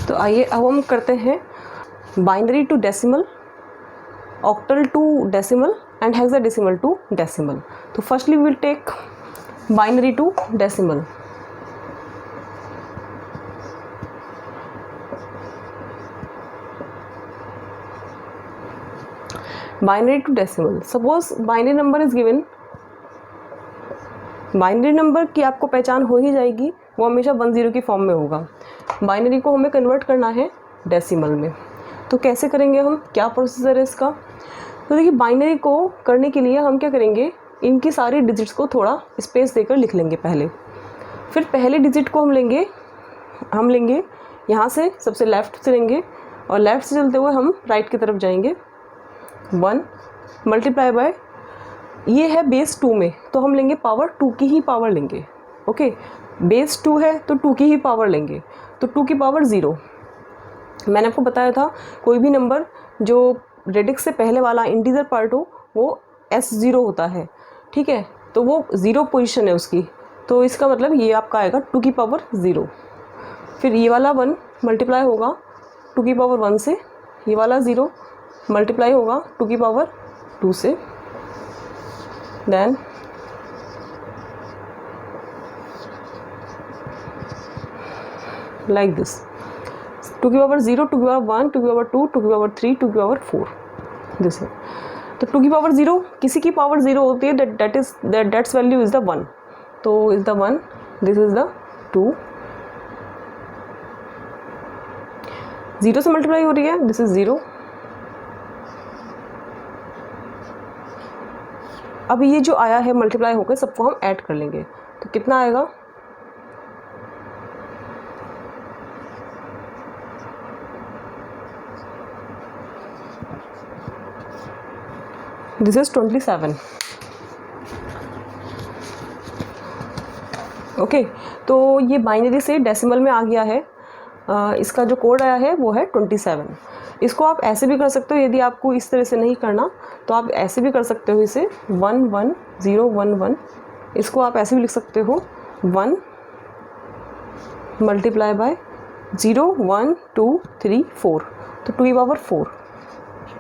तो आइए अब हम करते हैं binary to decimal, octal to decimal and hexadecimal to decimal. तो firstly we will take binary to decimal. Binary to decimal, suppose binary number is given, binary number की आपको पहचान हो ही जाएगी, वो हमेशा 10 की फॉर्म में होगा। बाइनरी को हमें कन्वर्ट करना है डेसिमल में, तो कैसे करेंगे हम, क्या प्रोसीजर है इसका। तो देखिए बाइनरी को करने के लिए हम क्या करेंगे, इनकी सारी डिजिट्स को थोड़ा स्पेस देकर लिख लेंगे पहले। फिर पहले डिजिट को हम लेंगे यहाँ से, सबसे लेफ़्ट से लेंगे और लेफ़्ट से चलते हुए हम राइट की तरफ जाएंगे। 1 मल्टीप्लाई बाय, ये है बेस 2 में, तो हम लेंगे पावर 2 की ही पावर लेंगे। ओके, बेस 2 है तो 2 की ही पावर लेंगे, तो 2 की पावर 0। मैंने आपको बताया था कोई भी नंबर जो रेडिक्स से पहले वाला इंटीजर पार्ट हो वो S0 होता है, ठीक है, तो वो 0 पोजीशन है उसकी, तो इसका मतलब ये आपका आएगा 2 की पावर 0। फिर ये वाला 1 मल्टीप्लाई होगा 2 की पावर 1 से, ये वाला 0 मल्टीप्लाई होगा 2 की पावर 2 से, देन लाइक दिस, 2 की पावर 0, 2 की पावर 1, 2 की पावर 2, 2 की पावर 3, 2 की पावर 4, दिस है। तो 2 की पावर 0, किसी की पावर 0 होती है, दैट्स वैल्यू इज़ द 1, तो is the 1, this is the 2, 0 से मल्टीप्लाई हो रही है, दिस इज़ 0। अब ये जो आया है मल्टीप्लाई होकर सबको हम ऐड कर लेंगे, तो कितना आएगा, दिस इज 27। ओके, तो ये बाइनरी से डेसिमल में आ गया है, इसका जो कोड आया है वो है 27। इसको आप ऐसे भी कर सकते हो, यदि आपको इस तरह से नहीं करना तो आप ऐसे भी कर सकते हो, इसे 1 1 0 1 1, इसको आप ऐसे भी लिख सकते हो 1 मल्टीप्लाई बाय 0 1 2 3 4, तो 2 की पावर 4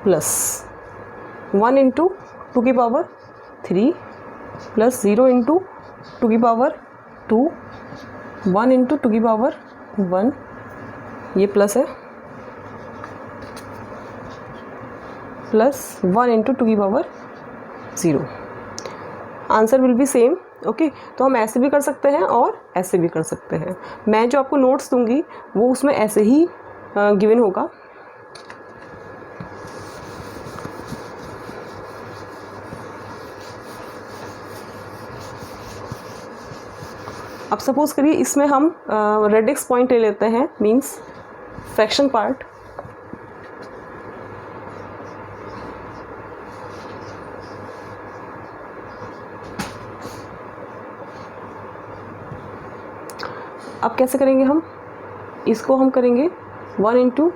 प्लस 1 इंटू 2 की पावर 3 प्लस 0 इंटू 2 की पावर 2, 1 इंटू 2 की पावर 1, ये प्लस है, प्लस 1 इंटू 2 की power 0। Answer will be same. Okay, तो हम ऐसे भी कर सकते हैं और ऐसे भी कर सकते हैं। मैं जो आपको नोट्स दूंगी वो उसमें ऐसे ही गिवन होगा। अब सपोज करिए इसमें हम रेडिक्स पॉइंट ले लेते हैं, मींस फ्रैक्शन पार्ट। अब कैसे करेंगे हम इसको, हम करेंगे 1 इंटू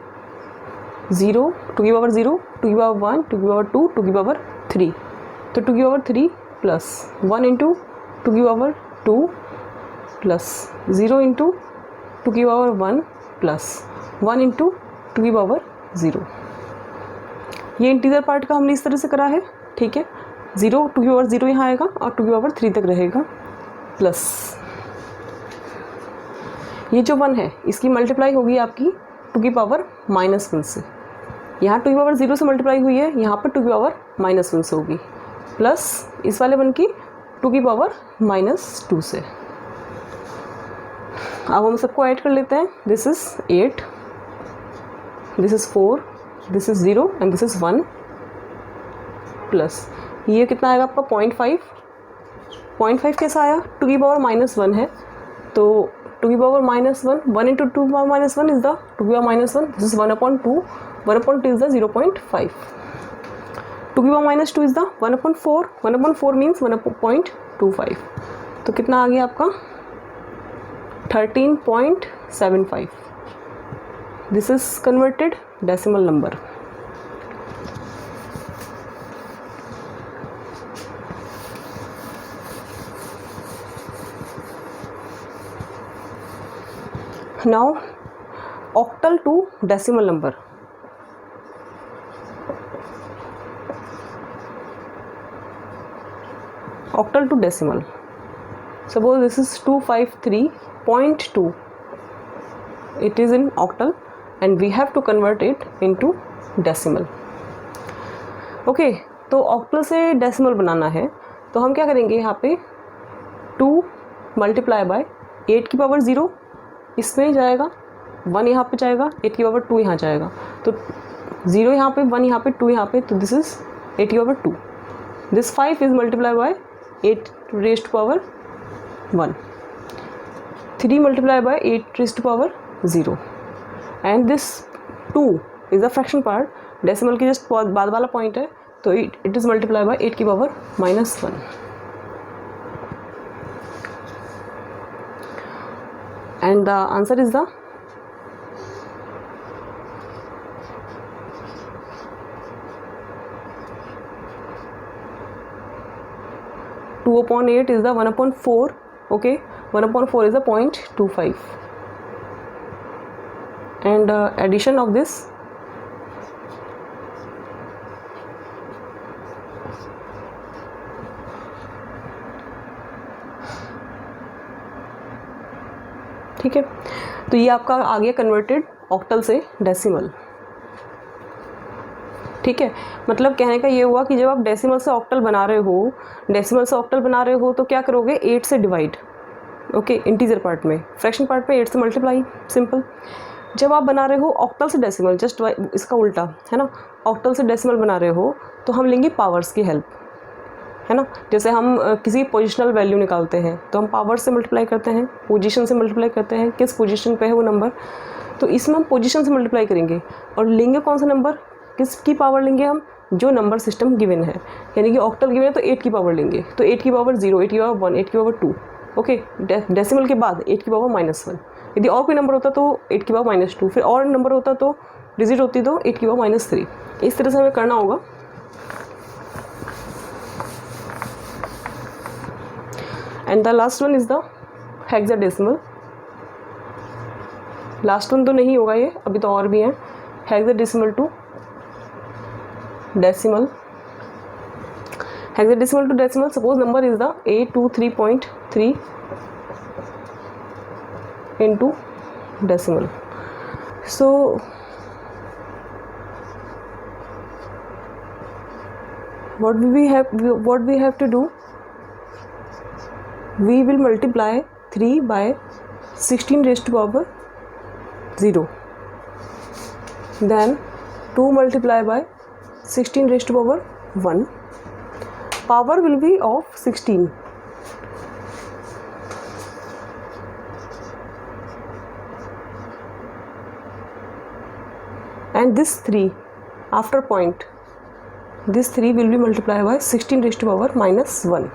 0 2 की पावर 0, 2 की पावर 1, 2 की पावर 2, 2 की पावर 3, तो 2 की पावर 3 प्लस 1 इंटू 2 की पावर 2 प्लस 0 इंटू 2 की पावर 1 प्लस 1 इंटू 2 की पावर 0। ये इंटीजर पार्ट का हमने इस तरह से करा है, ठीक है। 0 2 की पावर 0 यहाँ आएगा और 2 की पावर 3 तक रहेगा, प्लस ये जो 1 है इसकी मल्टीप्लाई होगी आपकी 2 की पावर -1 से। यहाँ 2 की पावर 0 से मल्टीप्लाई हुई है, यहाँ पर 2 की पावर -1 से होगी, प्लस इस वाले 1 की 2 की पावर -2 से। अब हम सबको ऐड कर लेते हैं। This is 8, this is 4, this is 0 and this is 1, plus ये कितना आएगा आपका 0.5। 0.5 कैसा आया, 2 की पावर -1 है, तो 2 की पावर -1, 1 इंटू 2 की पावर -1 इज द 2 की power -1, this is 1/2, 1/2 is the 0.5, 2 की पावर -2 इज द 1/4, 1/4 मीन्स 1.25, तो कितना आ गया आपका 13.75। This is converted decimal number. Now octal to decimal number, octal to decimal. Suppose this is 253.2. It is in octal and we have to convert it into decimal. Okay, तो octal से decimal बनाना है तो हम क्या करेंगे, यहाँ पे 2 multiply by 8 की पावर 0 इसमें जाएगा, 1 यहाँ पे जाएगा, 8 की पावर 2 यहाँ जाएगा, तो 0 यहाँ पे, 1 यहाँ पे, 2 यहाँ पे, तो दिस इज 8 की power 2. This 5 is multiply by 8 raised to power 1, 3 multiplied by 8 raised to power 0, and this 2 is the fraction part. Decimal की जस्ट बाद वाला पॉइंट है, तो इट इज़ मल्टीप्लाई बाय 8 की power -1, and the answer is the 2/8 is the 1/4. Okay, 1/4 is the 0.25, and addition of this ठीक है. तो ये आपका आ गया कन्वर्टेड ऑक्टल से डेसिमल. ठीक है, मतलब कहने का ये हुआ कि जब आप डेसिमल से ऑक्टल बना रहे हो, डेसिमल से ऑक्टल बना रहे हो तो क्या करोगे, 8 से डिवाइड. ओके, इंटीजर पार्ट में, फ्रैक्शन पार्ट में 8 से मल्टीप्लाई, सिंपल. जब आप बना रहे हो ऑक्टल से डेसिमल, जस्ट इसका उल्टा है ना, ऑक्टल से डेसिमल बना रहे हो तो हम लेंगे पावर्स की हेल्प, है ना. जैसे हम किसी पोजिशनल वैल्यू निकालते हैं तो हम पावर से मल्टीप्लाई करते हैं, पोजीशन से मल्टीप्लाई करते हैं, किस पोजीशन पे है वो नंबर, तो इसमें हम पोजीशन से मल्टीप्लाई करेंगे और लेंगे कौन सा नंबर, किसकी पावर लेंगे हम, जो नंबर सिस्टम गिवन है. यानी कि ऑक्टल गिवन है तो 8 की पावर लेंगे, तो 8 की पावर 0, 8 की पावर 1, 8 की पावर 2. ओके, डेसिमल के बाद 8 की पावर -1. यदि और कोई नंबर होता तो 8 की पावर -2, फिर और नंबर होता तो डिजिट होती तो 8 की पावर -3. इस तरह से हमें करना होगा. And the last one is the hexadecimal. Last one तो नहीं होगा ये, अभी तो और भी हैं. Hexadecimal to decimal. Hexadecimal to decimal, suppose number is the 823.3 into decimal. So what we have to do, we will multiply 3 by 16 raised to power 0, then 2 multiply by 16 raised to power 1. Power will be of 16. And this 3 after point, this 3 will be multiplied by 16 raised to power -1.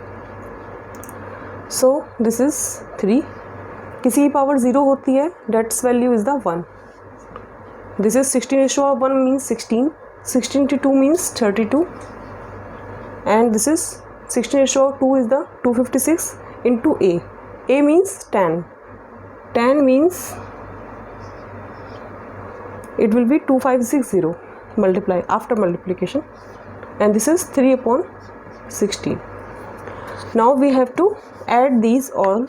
So this is 3. किसी की power 0 होती है, that's value is the 1. This is 16 raised to power 1 means 16. 16 to 2 means 32, and this is 16 raised to power 2 is the 256 into a. A means 10. 10 means it will be 2560 multiply after multiplication, and this is 3/16. Now we have to add these all.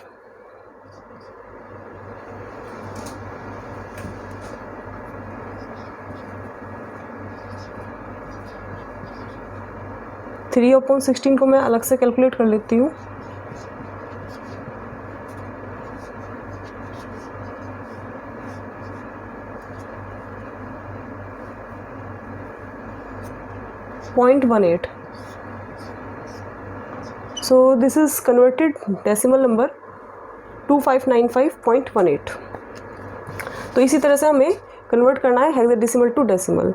Three upon 16 को मैं अलग से calculate कर लेती हूँ. .18. So this is converted decimal number 2595.18. तो इसी तरह से हमें कन्वर्ट करना है हेक्साडेसिमल टू डेसिमल.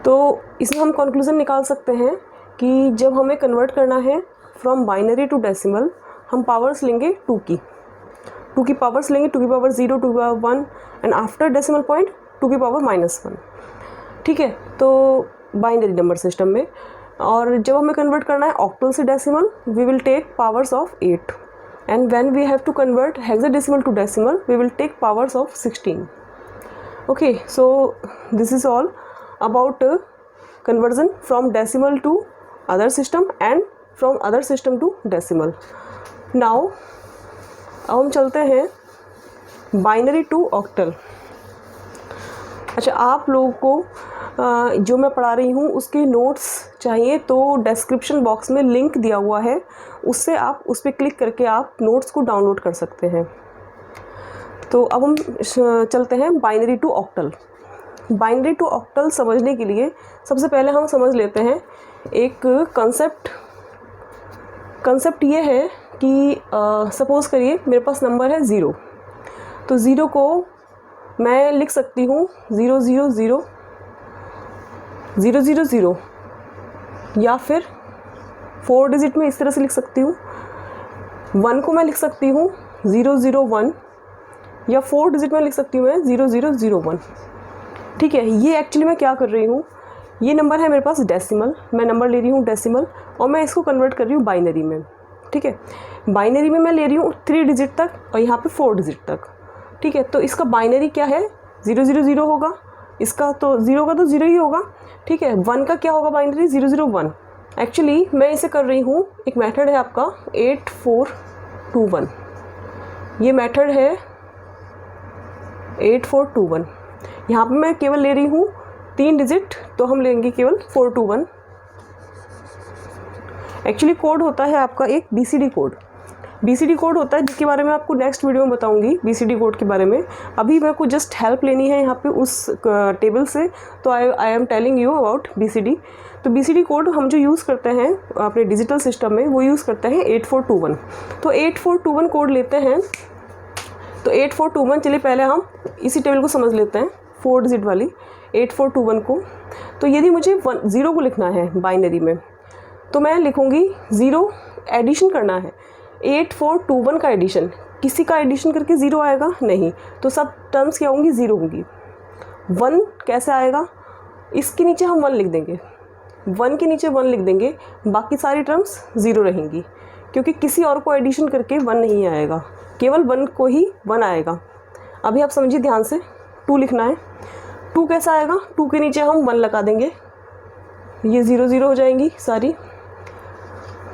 तो इसमें हम कंक्लूजन निकाल सकते हैं कि जब हमें कन्वर्ट करना है फ्रॉम बाइनरी टू डेसिमल, हम पावर्स लेंगे 2 की पावर्स लेंगे, 2 की पावर 0, 2 की power 1, and after decimal point 2 की पावर -1. ठीक है, तो बाइनरी नंबर सिस्टम में. और जब हमें कन्वर्ट करना है ऑक्टल से decimal, we will take powers of 8, and when we have to convert hexadecimal to decimal, we will take powers of 16. Okay, so this is all about conversion from decimal to other system and from other system to decimal. Now अब हम चलते हैं binary to octal. अच्छा, आप लोगों को जो मैं पढ़ा रही हूँ उसके नोट्स चाहिए तो डिस्क्रिप्शन बॉक्स में लिंक दिया हुआ है, उससे आप उस पर क्लिक करके आप नोट्स को डाउनलोड कर सकते हैं. तो अब हम चलते हैं binary to octal. Binary to octal समझने के लिए सबसे पहले हम समझ लेते हैं एक कंसेप्ट ये है कि सपोज़ करिए मेरे पास नंबर है 0. तो 0 को मैं लिख सकती हूँ 0 0 0 0 0 0 या फिर 4 डिजिट में इस तरह से लिख सकती हूँ. 1 को मैं लिख सकती हूँ 0 0 1 या 4 डिजिट में लिख सकती हूँ मैं 0 0 0 1. ठीक है, ये एक्चुअली मैं क्या कर रही हूँ, ये नंबर है मेरे पास डेसिमल, मैं नंबर ले रही हूँ डेसिमल और मैं इसको कन्वर्ट कर रही हूँ बाइनरी में. ठीक है, बाइनरी में मैं ले रही हूँ 3 डिजिट तक और यहाँ पे 4 डिजिट तक. ठीक है, तो इसका बाइनरी क्या है 0 0 0 होगा, इसका तो 0 का तो 0 ही होगा. ठीक है, 1 का क्या होगा बाइनरी 0 0 1. एक्चुअली मैं इसे कर रही हूँ, एक मेथड है आपका 8 4 2 1. ये मेथड है 8 4 2 1. यहाँ पे मैं केवल ले रही हूँ 3 डिजिट, तो हम लेंगे केवल 4 2 1. एक्चुअली कोड होता है आपका एक BCD कोड. BCD कोड होता है जिसके बारे में आपको नेक्स्ट वीडियो में बताऊंगी BCD कोड के बारे में. अभी मेरे को जस्ट हेल्प लेनी है यहाँ पे उस टेबल से, तो I am telling you about BCD. तो BCD कोड हम जो यूज़ करते हैं अपने डिजिटल सिस्टम में वो यूज़ करते हैं 8421. तो 8421 कोड लेते हैं. तो 8421 चलिए पहले हम इसी टेबल को समझ लेते हैं, 4 डिजिट वाली 8421 को. तो यदि मुझे 0 को लिखना है बाइनरी में तो मैं लिखूँगी 0, एडिशन करना है 8421 का एडिशन. किसी का एडिशन करके 0 आएगा नहीं, तो सब टर्म्स क्या होंगी 0 होंगी. 1 कैसे आएगा, इसके नीचे हम 1 लिख देंगे, 1 के नीचे 1 लिख देंगे, बाकी सारी टर्म्स 0 रहेंगी क्योंकि किसी और को एडिशन करके 1 नहीं आएगा, केवल 1 को ही 1 आएगा. अभी आप समझिए ध्यान से, 2 लिखना है. 2 कैसा आएगा, 2 के नीचे हम 1 लगा देंगे, ये 0 0 हो जाएंगी सारी.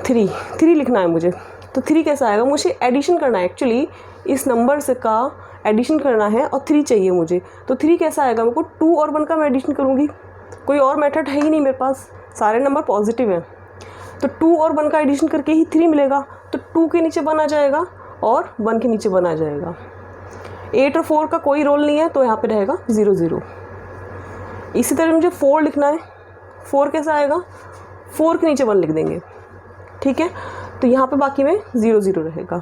3 लिखना है मुझे, तो 3 कैसा आएगा, मुझे एडिशन करना है. एक्चुअली इस नंबर से का एडिशन करना है और 3 चाहिए मुझे. तो 3 कैसा आएगा, मेरे को 2 और 1 का मैं एडिशन करूँगी, कोई और मेथड है ही नहीं मेरे पास, सारे नंबर पॉजिटिव हैं. तो 2 और 1 का एडिशन करके ही 3 मिलेगा. तो 2 के नीचे 1 आ जाएगा और 1 के नीचे 1 आ जाएगा. 8 और 4 का कोई रोल नहीं है, तो यहाँ पे रहेगा 0 0. इसी तरह मुझे 4 लिखना है. 4 कैसा आएगा, 4 के नीचे 1 लिख देंगे. ठीक है, तो यहाँ पे बाकी में 0 0 रहेगा.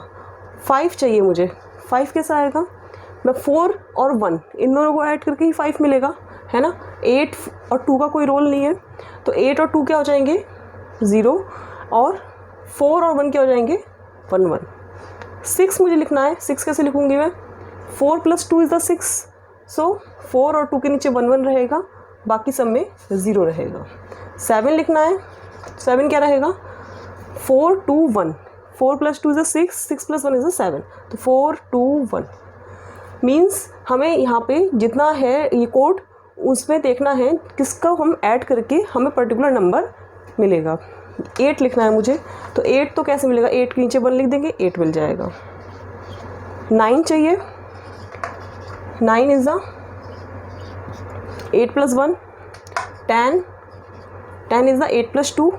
5 चाहिए मुझे, 5 कैसा आएगा, मैं 4 और 1 इन दोनों को ऐड करके ही 5 मिलेगा, है ना. 8 और 2 का कोई रोल नहीं है, तो 8 और 2 क्या हो जाएंगे 0 और 4 और 1 क्या हो जाएंगे 1 1. 6 मुझे लिखना है, 6 कैसे लिखूँगी मैं, 4 + 2 = 6. सो 4 और 2 के नीचे 1 1 रहेगा, बाकी सब में 0 रहेगा. 7 लिखना है, 7 क्या रहेगा 4 2 1. 4 + 2 = 6, 6 + 1 = 7. तो 4 2 1 मीन्स हमें यहाँ पे जितना है ये कोड उसमें देखना है किसका हम ऐड करके हमें पर्टिकुलर नंबर मिलेगा. 8 लिखना है मुझे, तो 8 तो कैसे मिलेगा, 8 के नीचे 1 लिख देंगे, 8 मिल जाएगा. 9 चाहिए, 9 is the 8 + 1. 10 is the 8 + 2.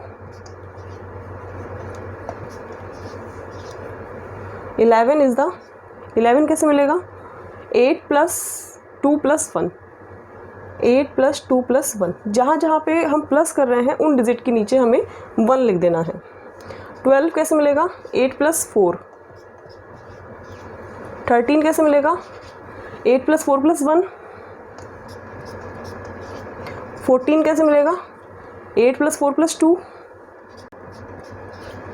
11 is the 11 कैसे मिलेगा, 8 + 2 + 1. 8 + 2 + 1. जहाँ जहाँ पे हम प्लस कर रहे हैं उन डिजिट के नीचे हमें 1 लिख देना है. 12 कैसे मिलेगा, 8 + 4. 13 कैसे मिलेगा, 8 + 4 + 1. 14 कैसे मिलेगा, 8 + 4 + 2.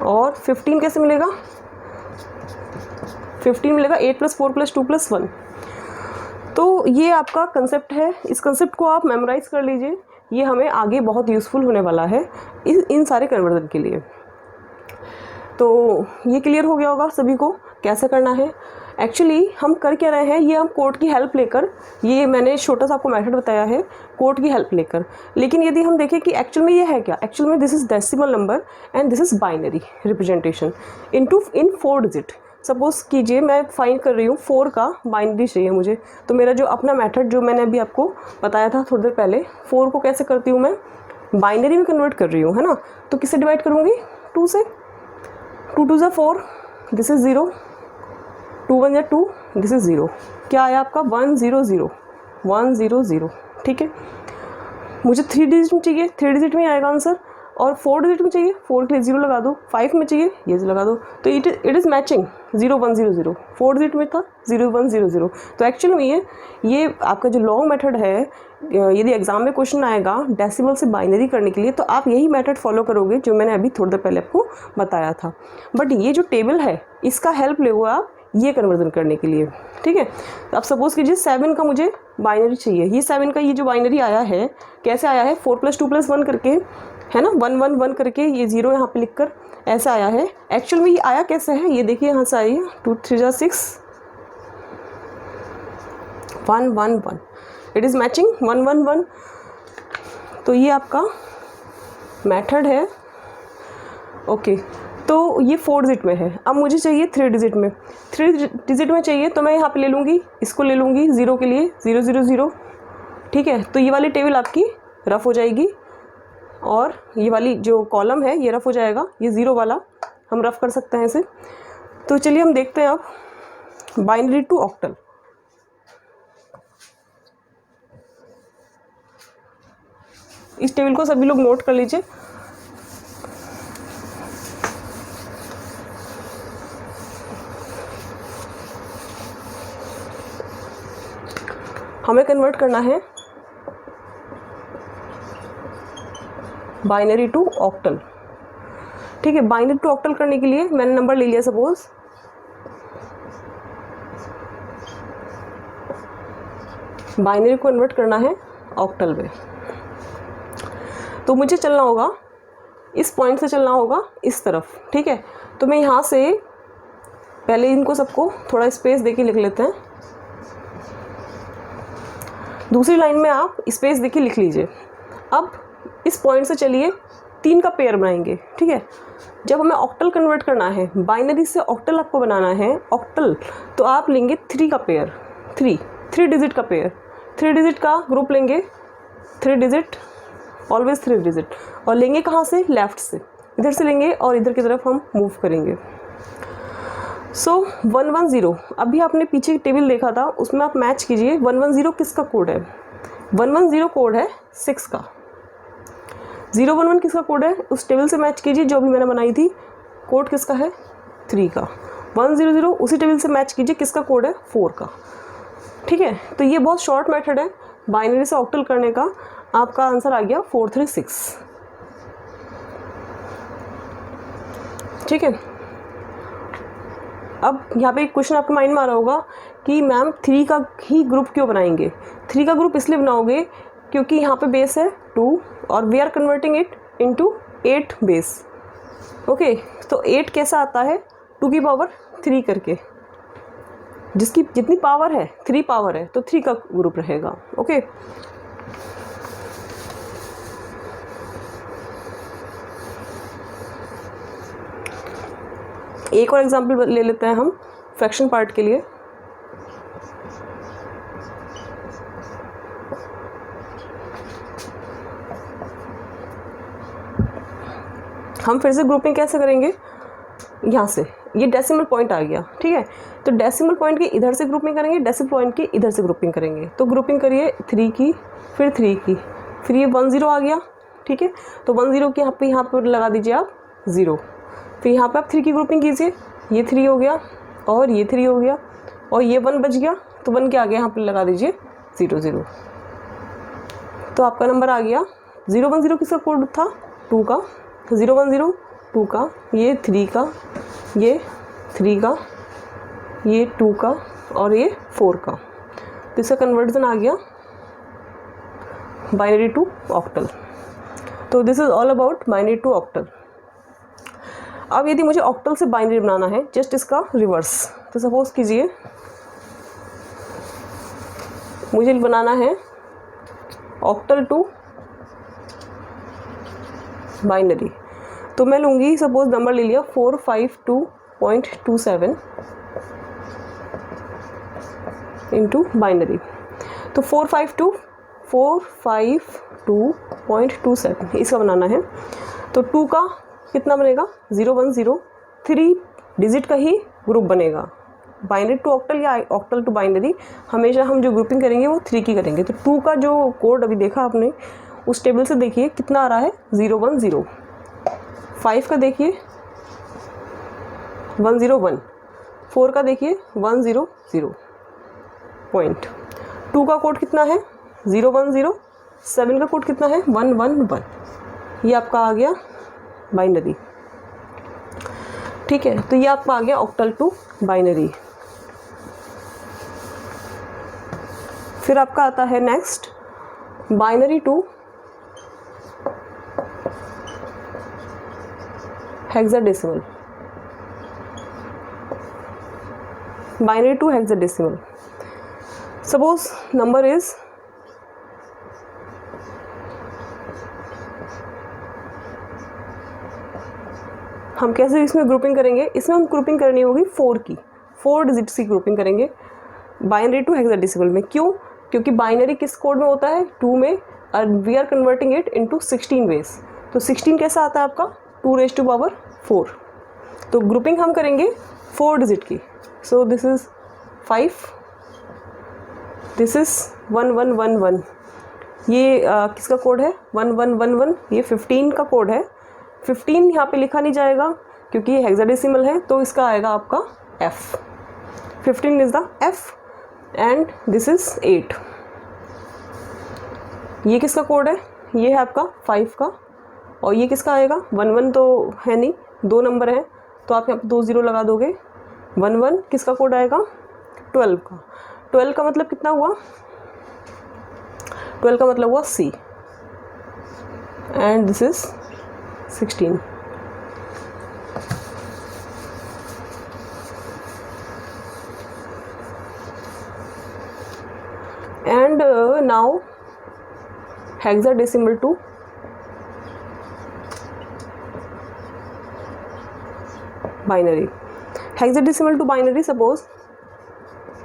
और 15 कैसे मिलेगा, 15 मिलेगा 8 + 4 + 2 + 1. तो ये आपका कंसेप्ट है, इस कंसेप्ट को आप मेमोराइज कर लीजिए, ये हमें आगे बहुत यूज़फुल होने वाला है इन सारे कन्वर्जन के लिए. तो ये क्लियर हो गया होगा सभी को कैसे करना है. एक्चुअली हम कर क्या रहे हैं, ये हम कोड की हेल्प लेकर, ये मैंने छोटा सा आपको मेथड बताया है कोड की हेल्प लेकर, लेकिन यदि हम देखें कि एक्चुअल में ये है क्या, एक्चुअल में this is decimal number and this is binary representation in 4 digit. Suppose कीजिए मैं फाइंड कर रही हूँ 4 का बाइनरी चाहिए मुझे, तो मेरा जो अपना मेथड जो मैंने अभी आपको बताया था थोड़ी देर पहले, 4 को कैसे करती हूँ मैं, बाइनरी में कन्वर्ट कर रही हूँ, है ना। तो किससे डिवाइड करूँगी, 2 से, 2 2 ज़ा 4, दिस इज़ 0, 2 1 ज़ा 2, दिस इज़ 0। क्या आया आपका 1 0 0 1 0 0। ठीक है, मुझे 3 डिजिट में चाहिए, 3 डिजिट में आएगा आंसर, और 4 डिजिट में चाहिए, 4 के लिए 0 लगा दो, 5 में चाहिए ये लगा दो, तो इट इज़ मैचिंग 0 1 0 0। 4 डिजिट में था 0 1 0 0। तो एक्चुअली में ये आपका जो लॉन्ग मेथड है, यदि एग्जाम में क्वेश्चन आएगा डेसिमल से बाइनरी करने के लिए, तो आप यही मेथड फॉलो करोगे जो मैंने अभी थोड़ी देर पहले आपको बताया था। बट ये जो टेबल है इसका हेल्प ले आप ये कन्वर्जन करने के लिए। ठीक है, तो अब सपोज़ कीजिए 7 का मुझे बाइनरी चाहिए, ये 7 का ये जो बाइनरी आया है कैसे आया है, 4 + 2 + 1 करके, है ना, 1 1 1 करके, ये 0 यहाँ पे लिख कर ऐसा आया है। एक्चुअल में ये आया कैसे है, ये देखिए यहाँ से आई है, 2 3 ज़ा 6 1 1 1, इट इज़ मैचिंग 1 1 1। तो ये आपका मेथड है। ओके, तो ये 4 डिजिट में है, अब मुझे चाहिए 3 डिजिट में, 3 डिजिट में चाहिए, तो मैं यहाँ पे ले लूँगी, इसको ले लूँगी 0 के लिए 0 0 0। ठीक है, तो ये वाली टेबल आपकी रफ हो जाएगी, और ये वाली जो कॉलम है ये रफ हो जाएगा, ये 0 वाला हम रफ कर सकते हैं इसे। तो चलिए हम देखते हैं अब बाइनरी टू ऑक्टल। इस टेबल को सभी लोग नोट कर लीजिए। हमें कन्वर्ट करना है बाइनरी टू ऑक्टल। ठीक है, बाइनरी टू ऑक्टल करने के लिए मैंने नंबर ले लिया, सपोज बाइनरी को कन्वर्ट करना है ऑक्टल में, तो मुझे चलना होगा इस पॉइंट से, चलना होगा इस तरफ। ठीक है, तो मैं यहाँ से पहले इनको सबको थोड़ा स्पेस देके लिख लेते हैं, दूसरी लाइन में आप स्पेस देके लिख लीजिए। अब इस पॉइंट से चलिए 3 का पेयर बनाएंगे। ठीक है, जब हमें ऑक्टल कन्वर्ट करना है, बाइनरी से ऑक्टल आपको बनाना है ऑक्टल, तो आप लेंगे 3 का पेयर, 3 डिजिट का पेयर, 3 डिजिट का ग्रुप लेंगे, 3 डिजिट, ऑलवेज 3 डिजिट, और लेंगे कहाँ से, लेफ़्ट से, इधर से लेंगे और इधर की तरफ हम मूव करेंगे। सो 1 1 0, अभी आपने पीछे टेबल देखा था उसमें आप मैच कीजिए, 1 1 0 किसका कोड है, 1 1 0 कोड है 6 का, 0 1 1 किसका कोड है, उस टेबल से मैच कीजिए जो भी मैंने बनाई थी, कोड किसका है 3 का, 1 0 0 उसी टेबल से मैच कीजिए, किसका कोड है 4 का। ठीक है, तो ये बहुत शॉर्ट मेथड है बाइनरी से ऑक्टल करने का। आपका आंसर आ गया 436। ठीक है, अब यहाँ पे एक क्वेश्चन आपके माइंड में आ रहा होगा कि मैम 3 का ही ग्रुप क्यों बनाएंगे। 3 का ग्रुप इसलिए बनाओगे क्योंकि यहाँ पे बेस है 2 और we are converting it into 8 base. Okay, तो 8 कैसा आता है, 2 की पावर 3 करके, जिसकी जितनी पावर है 3 पावर है, तो 3 का ग्रुप रहेगा। ओके, एक और एग्जांपल ले लेते हैं हम फ्रैक्शन पार्ट के लिए। हम फिर से ग्रुपिंग कैसे करेंगे, यहाँ से ये डेसिमल पॉइंट आ गया। ठीक है, तो डेसिमल पॉइंट के इधर से ग्रुपिंग करेंगे, डेसिमल पॉइंट के इधर से ग्रुपिंग करेंगे। तो ग्रुपिंग करिए 3 की, फिर 3 की, फिर ये 1 0 आ गया। ठीक है, तो 1 0 के यहाँ पर लगा दीजिए आप 0, फिर यहाँ पे आप 3 की ग्रुपिंग कीजिए, ये 3 हो गया और ये 3 हो गया और ये 1 बच गया, तो 1 क्या आ गया, यहाँ पे लगा दीजिए 0 0। तो आपका नंबर आ गया 0 1 0 किसका कोड था 2 का, 0 1 0 2 का, ये 3 का, ये 3 का, ये 2 का और ये 4 का। तो इसका कन्वर्जन आ गया बाइनरी टू ऑक्टल। तो this is all about binary to octal. अब यदि मुझे ऑक्टल से बाइनरी बनाना है, जस्ट इसका रिवर्स, तो सपोज कीजिए मुझे बनाना है ऑक्टल टू बाइनरी, तो मैं लूँगी सपोज नंबर ले लिया 452.27 इंटू बाइनरी। तो 452.27 इसका बनाना है। तो 2 का कितना बनेगा 010, 3 डिजिट का ही ग्रुप बनेगा। बाइनरी टू ऑक्टल या ऑक्टल टू बाइनरी हमेशा हम जो ग्रुपिंग करेंगे वो 3 की करेंगे। तो 2 का जो कोड अभी देखा आपने उस टेबल से देखिए कितना आ रहा है 010। 5 का देखिए 101, 4 का देखिए 100 पॉइंट। 2 का कोड कितना है 010, 7 का कोड कितना है 111। ये आपका आ गया बाइनरी, ठीक है। तो ये आपका आ गया ऑक्टल टू बाइनरी। फिर आपका आता है next binary to hexadecimal. Binary to hexadecimal, suppose number is हम कैसे इसमें ग्रुपिंग करेंगे, इसमें हम ग्रुपिंग करनी होगी 4 की, 4 डिजिट्स की ग्रुपिंग करेंगे बाइनरी टू हेक्साडेसिमल में। क्यों? क्योंकि बाइनरी किस कोड में होता है 2 में, और we are converting it into 16 base. तो 16 कैसा आता है आपका 2⁴। तो ग्रुपिंग हम करेंगे 4 डिजिट की। So this is 5, this is 1111, ये किसका कोड है 1111, ये 15 का कोड है। 15 यहाँ पे लिखा नहीं जाएगा क्योंकि ये हेक्साडेसिमल है, तो इसका आएगा आपका F। 15 is the F and this is 8। ये किसका कोड है, ये है आपका 5 का, और ये किसका आएगा 11 तो है नहीं, 2 नंबर हैं तो आप यहाँ पे 2 0 लगा दोगे। 11 किसका कोड आएगा 12 का। 12 का मतलब कितना हुआ 12 का मतलब हुआ C and this is 16। and now hexadecimal to binary. Hexadecimal to binary, suppose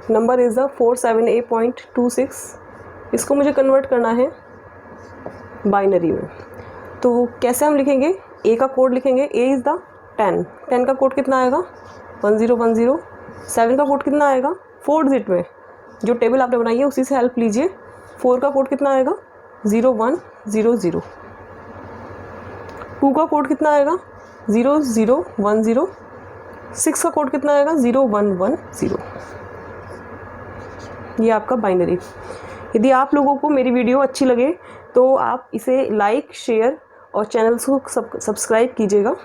number is the 478.26, इसको मुझे कन्वर्ट करना है बाइनरी में। तो कैसे हम लिखेंगे, ए का कोड लिखेंगे, ए इज़ द 10, 10 का कोड कितना आएगा 1010। 7 का कोड कितना आएगा 4 डिजिट में, जो टेबल आपने बनाई है उसी से हेल्प लीजिए। 4 का कोड कितना आएगा 0100। 2 का कोड कितना आएगा 0010। 6 का कोड कितना आएगा 0110। ये आपका बाइनरी। यदि आप लोगों को मेरी वीडियो अच्छी लगे तो आप इसे लाइक, शेयर और चैनल को सब्सक्राइब कीजिएगा।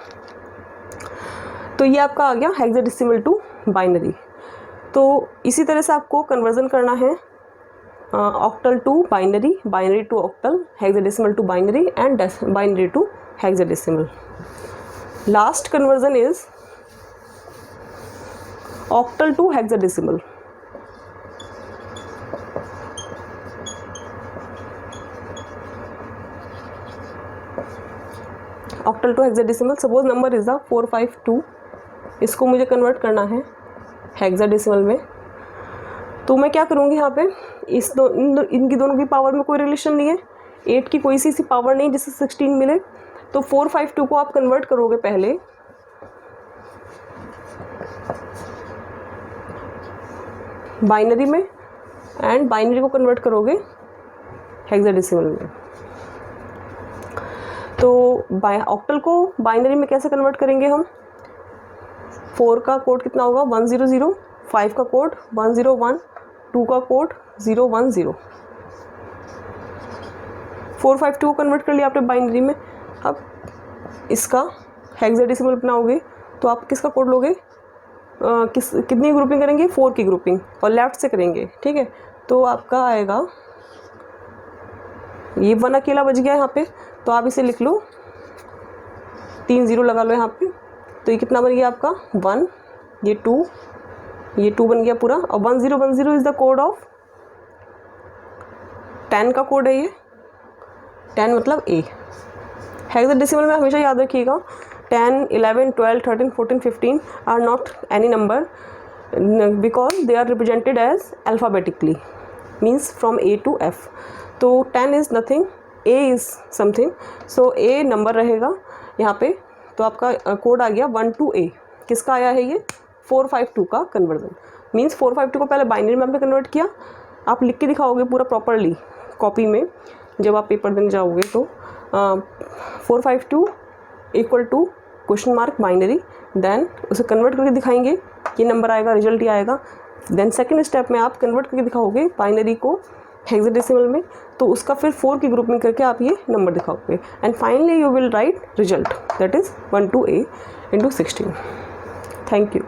तो ये आपका आ गया हेक्साडेसिमल टू बाइनरी। तो इसी तरह से आपको कन्वर्जन करना है octal to binary, binary to octal, hexadecimal to binary and binary to hexadecimal. Last conversion is octal to hexadecimal. Octal to hexadecimal, suppose number is the 452, इसको मुझे कन्वर्ट करना है हेक्साडेसिमल में। तो मैं क्या करूँगी यहाँ पे, इनकी दोनों की पावर में कोई रिलेशन नहीं है, 8 की कोई सी पावर नहीं जिससे 16 मिले। तो 452 को आप कन्वर्ट करोगे पहले बाइनरी में एंड बाइनरी को कन्वर्ट करोगे हेक्साडेसिमल में। तो ऑक्टल को बाइनरी में कैसे कन्वर्ट करेंगे हम, 4 का कोड कितना होगा 100, 5 का कोड 101, 2 का कोड 010। 452 को कन्वर्ट कर लिया आपने बाइनरी में। अब इसका हेक्साडेसिमल बनाओगे तो आप किसका कोड लोगे, कितनी ग्रुपिंग करेंगे 4 की ग्रुपिंग, और लेफ्ट से करेंगे, ठीक है। तो आपका आएगा, ये 1 अकेला बच गया यहाँ पे, तो आप इसे लिख लो, 3 0 लगा लो यहाँ पे। तो ये कितना बन गया आपका 1, ये 2, ये 2 बन गया पूरा। और 1010 इज़ द कोड ऑफ 10 का कोड है ये, 10 मतलब A। हेक्साडेसिमल में हमेशा याद रखिएगा 10, 11, 12, 13, 14, 15 are not any number because they are represented as alphabetically, means from A to F। तो 10 is nothing, A is something, so A number रहेगा यहाँ पे। तो आपका कोड आ गया 1 to A। किसका आया है ये? 452 का कन्वर्जन। मीन्स 452 को पहले बाइनरी में कन्वर्ट किया। आप लिख के दिखाओगे पूरा प्रॉपरली कॉपी में जब आप पेपर देने जाओगे, तो 452 equal to question mark binary, then उसे कन्वर्ट करके दिखाएंगे, ये नंबर आएगा, रिजल्ट ही आएगा। देन सेकंड स्टेप में आप कन्वर्ट करके दिखाओगे बाइनरी को हेक्साडेसिमल में, तो उसका फिर 4 की ग्रुप में करके आप ये नंबर दिखाओगे। And finally you will write result, that is 1 to A into 16। Thank you.